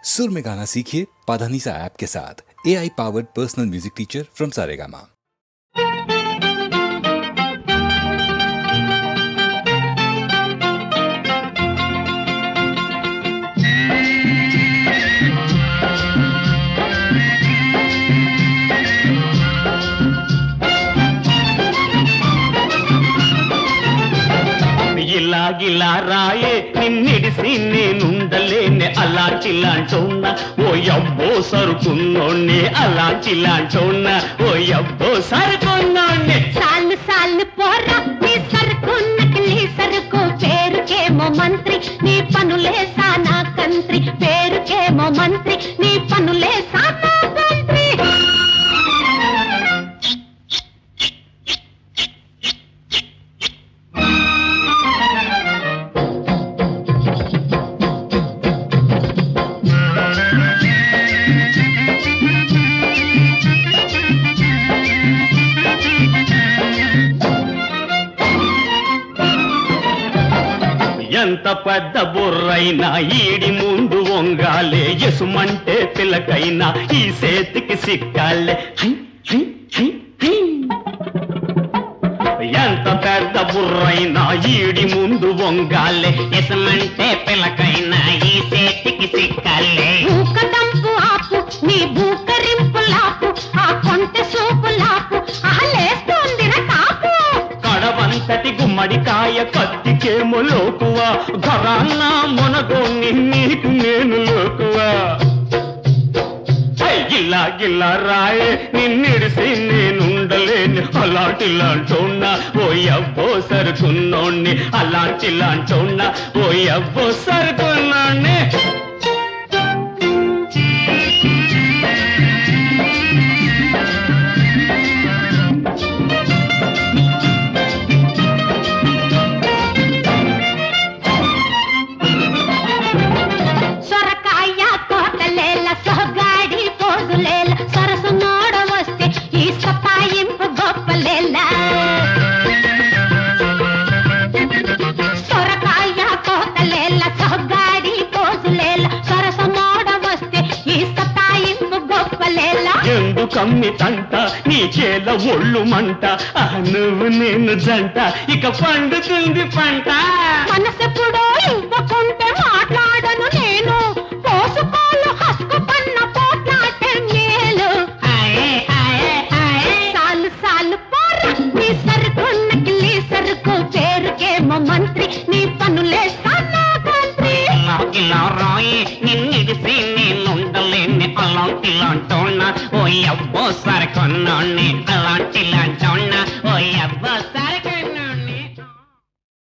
सुर में गाना सीखिए पाधानीसा ऐप के साथ। AI powered personal music teacher from Saregama. ఇలాగిలా రాయే నిన్నిడిసి నేనుండలేనే అలాంటిలాంటోన్నా ఓ యబ్బో సరుకున్నోణ్ణి అలాంటిలాంటోన్నా ఓ యబ్బో సరుకున్నోణ్ణి సాలు సాలు పోరా నీ సరుకు నకిలీ సరుకు పేరుకేమో మంత్రి నీ పనులే సానా కంత్రి పేరుకేమో మంత్రి నీ పనులే సానా కంత్రి ఎంత పెద్ద బుర్రైనా ఈడి ముందు వంగాలే ఎసుమంటే పిల్లకైనా ఈ సేతికి సిక్కాలే ఎంత పెద్ద బుర్రైనా ఈడి ముందు వంగాలే ఎసుమంటే పిల్లకైనా ఈ సేతికి సిక్కాలే ఊకదంపు ఆపు నీ బూకరింపు లాపు ఆ కొంటె సూపు లాపు అహలేస్తోందిర కాపు కడవంతటి గుమ్మడికాయ కత్తికేమో లోకువా ఘరాన్నా మునగోని నీకు నేను లోకువా గిల్లా గిల్లా రాయే నిన్నిడిసి నేనుండలేని అలాంటిలాంటోన్నా ఓ యబ్బో సరుకున్నోణ్ణి అలాంటిలాంటోన్నా ఓ యబ్బో సరుకున్నోణ్ణి కమ్మి తంట నీ చేల ఒళ్ళు మంట నువ్వు నేను జంట ఇక పండుతుంది పంట మనసెప్పుడో ఇవ్వకుంటే మాట్లాడను నేను పోసుకోలు హస్కు పన్న పోట్లాటే మేలు సాలు సాలు పోరా నీ సరుకు నకిలీ సరుకు పేరుకేమో మంత్రి నీ పనులే సానా కంత్రి ఇలా రాయి నిన్నిడిసి నేనుండలేని అలాంటిలాంటోన్నా ఓ యబ్బో సరుకున్నోణ్ణి అలాంటిలాంటోన్నా ఓ యబ్బో